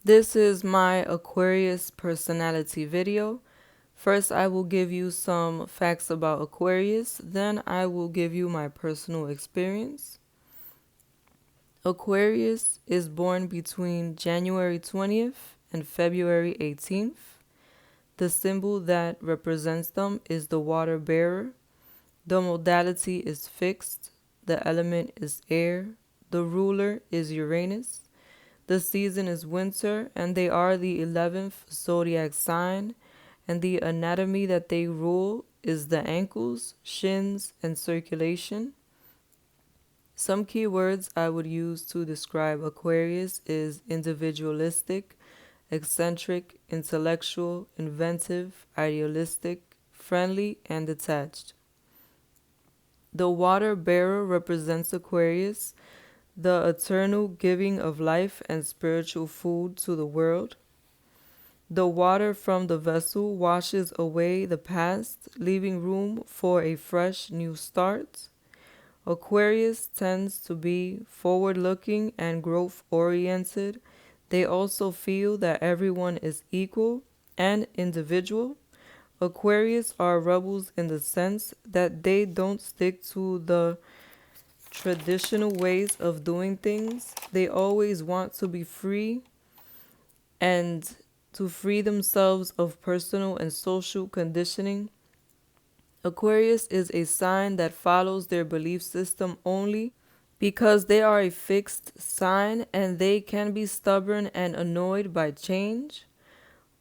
This is my Aquarius personality video. First, I will give you some facts about Aquarius, then I will give you my personal experience. Aquarius is born between January 20th and February 18th. The symbol that represents them is the water bearer. The modality is fixed. The element is air. The ruler is Uranus. The season is winter, and they are the 11th zodiac sign, and the anatomy that they rule is the ankles, shins, and circulation. Some key words I would use to describe Aquarius is individualistic, eccentric, intellectual, inventive, idealistic, friendly, and detached. The water bearer represents Aquarius, the eternal giving of life and spiritual food to the world. The water from the vessel washes away the past, leaving room for a fresh new start. Aquarius tends to be forward looking and growth oriented. They also feel that everyone is equal and individual. Aquarius are rebels in the sense that they don't stick to the traditional ways of doing things. They always want to be free and to free themselves of personal and social conditioning. Aquarius is a sign that follows their belief system only because they are a fixed sign and they can be stubborn and annoyed by change.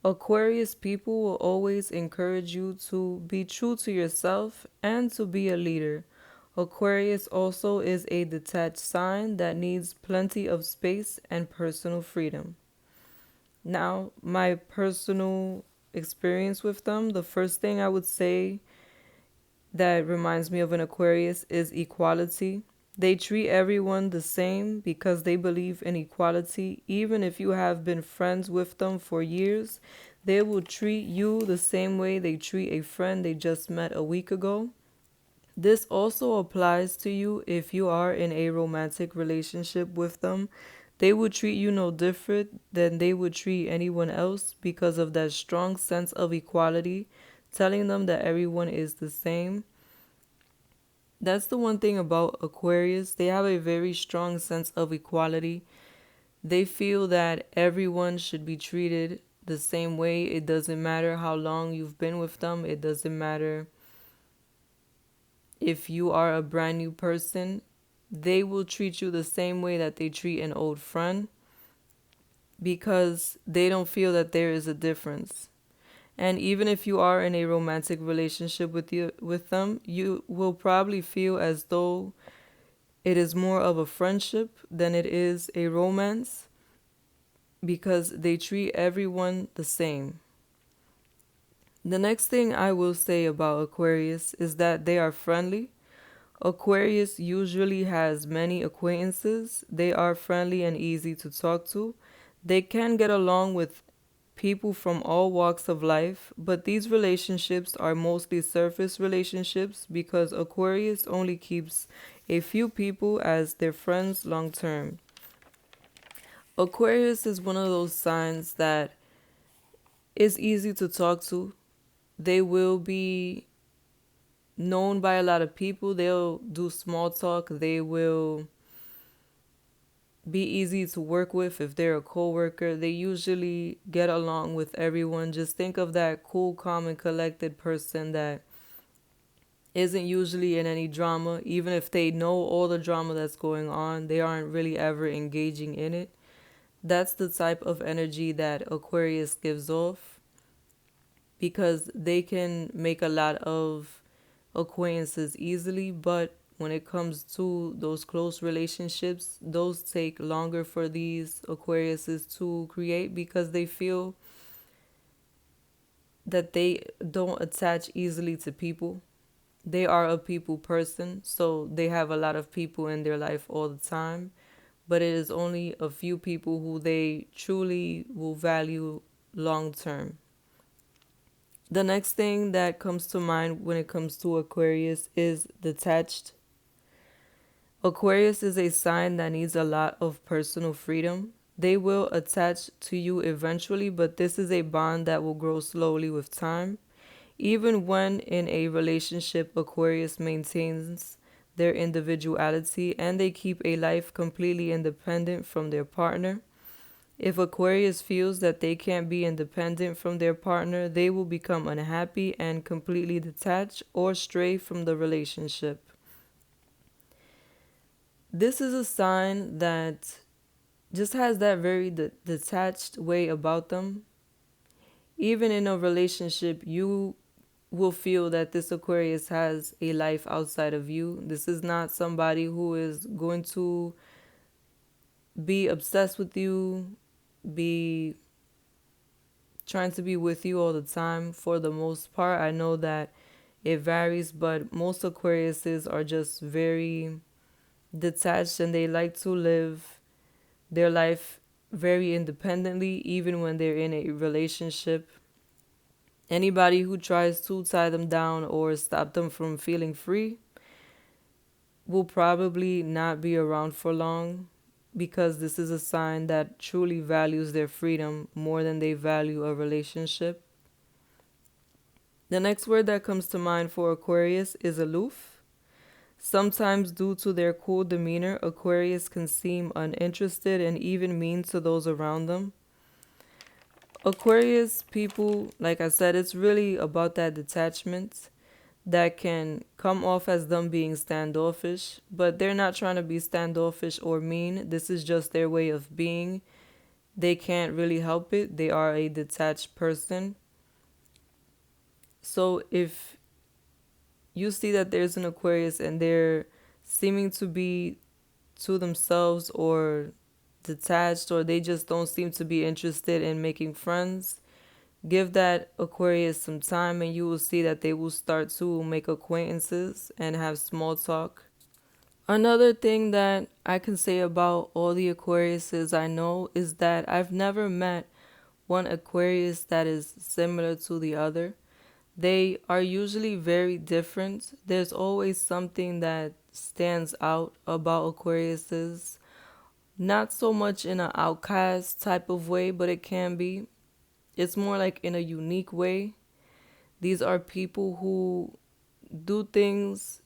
Aquarius people will always encourage you to be true to yourself and to be a leader. Aquarius also is a detached sign that needs plenty of space and personal freedom. Now, my personal experience with them, the first thing I would say that reminds me of an Aquarius is equality. They treat everyone the same because they believe in equality. Even if you have been friends with them for years, they will treat you the same way they treat a friend they just met a week ago. This also applies to you if you are in a romantic relationship with them. They would treat you no different than they would treat anyone else because of that strong sense of equality, telling them that everyone is the same. That's the one thing about Aquarius. They have a very strong sense of equality. They feel that everyone should be treated the same way. It doesn't matter how long you've been with them, it doesn't matter if you are a brand new person. They will treat you the same way that they treat an old friend because they don't feel that there is a difference. And even if you are in a romantic relationship with them, you will probably feel as though it is more of a friendship than it is a romance because they treat everyone the same. The next thing I will say about Aquarius is that they are friendly. Aquarius usually has many acquaintances. They are friendly and easy to talk to. They can get along with people from all walks of life, but these relationships are mostly surface relationships because Aquarius only keeps a few people as their friends long term. Aquarius is one of those signs that is easy to talk to. They will be known by a lot of people. They'll do small talk. They will be easy to work with if they're a coworker. They usually get along with everyone. Just think of that cool, calm, and collected person that isn't usually in any drama. Even if they know all the drama that's going on, they aren't really ever engaging in it. That's the type of energy that Aquarius gives off because they can make a lot of acquaintances easily, but when it comes to those close relationships, those take longer for these Aquariuses to create because they feel that they don't attach easily to people. They are a people person, so they have a lot of people in their life all the time, but it is only a few people who they truly will value long term. The next thing that comes to mind when it comes to Aquarius is detached. Aquarius is a sign that needs a lot of personal freedom. They will attach to you eventually, but this is a bond that will grow slowly with time. Even when in a relationship, Aquarius maintains their individuality and they keep a life completely independent from their partner. If Aquarius feels that they can't be independent from their partner, they will become unhappy and completely detach or stray from the relationship. This is a sign that just has that very detached way about them. Even in a relationship, you will feel that this Aquarius has a life outside of you. This is not somebody who is going to be obsessed with you, be trying to be with you all the time for the most part. I know that it varies, but most Aquariuses are just very detached and they like to live their life very independently, even when they're in a relationship. Anybody who tries to tie them down or stop them from feeling free will probably not be around for long, because this is a sign that truly values their freedom more than they value a relationship. The next word that comes to mind for Aquarius is aloof. Sometimes, due to their cool demeanor, Aquarius can seem uninterested and even mean to those around them. Aquarius people, like I said, it's really about that detachment that can come off as them being standoffish, but they're not trying to be standoffish or mean. This is just their way of being. They can't really help it. They are a detached person. So if you see that there's an Aquarius and they're seeming to be to themselves or detached, or they just don't seem to be interested in making friends, give that Aquarius some time and you will see that they will start to make acquaintances and have small talk. Another thing that I can say about all the Aquariuses I know is that I've never met one Aquarius that is similar to the other. They are usually very different. There's always something that stands out about Aquariuses. Not so much in an outcast type of way, but it can be. It's more like in a unique way. These are people who do things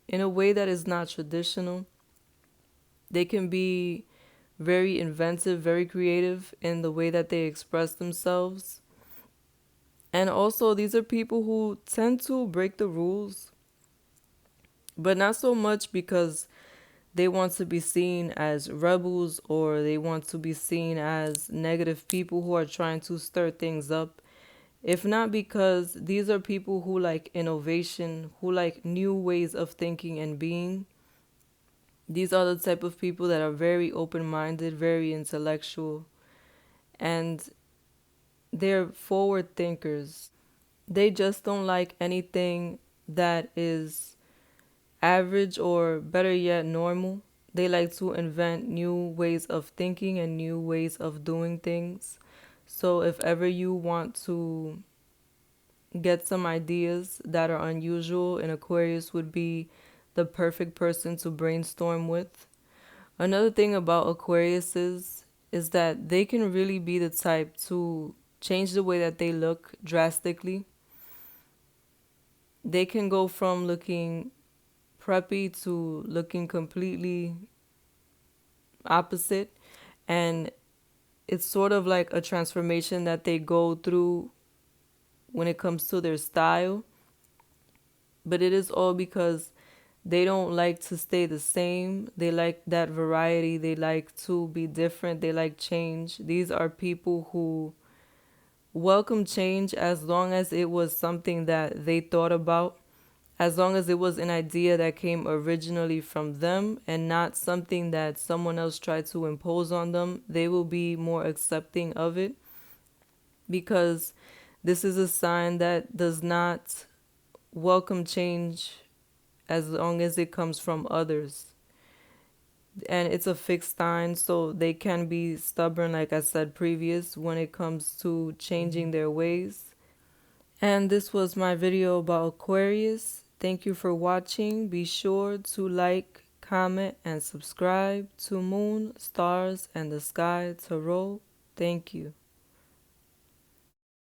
in a way that is not traditional. They can be very inventive, very creative in the way that they express themselves. And also, these are people who tend to break the rules, but not so much because they want to be seen as rebels or they want to be seen as negative people who are trying to stir things up. If not, because these are people who like innovation, who like new ways of thinking and being. These are the type of people that are very open minded, very intellectual, and they're forward thinkers. They just don't like anything that is average or, better yet, normal. They like to invent new ways of thinking and new ways of doing things. So if ever you want to get some ideas that are unusual, an Aquarius would be the perfect person to brainstorm with. Another thing about Aquariuses is that they can really be the type to change the way that they look drastically. They can go from looking preppy to looking completely opposite, and it's sort of like a transformation that they go through when it comes to their style, but it is all because they don't like to stay the same. They like that variety. They like to be different. They like change. These are people who welcome change as long as it was something that they thought about, as long as it was an idea that came originally from them and not something that someone else tried to impose on them. They will be more accepting of it, because this is a sign that does not welcome change as long as it comes from others. And it's a fixed sign, so they can be stubborn, like I said previous, when it comes to changing their ways. And this was my video about Aquarius. Thank you for watching. Be sure to like, comment, and subscribe to Moon, Stars, and the Sky Tarot. Thank you.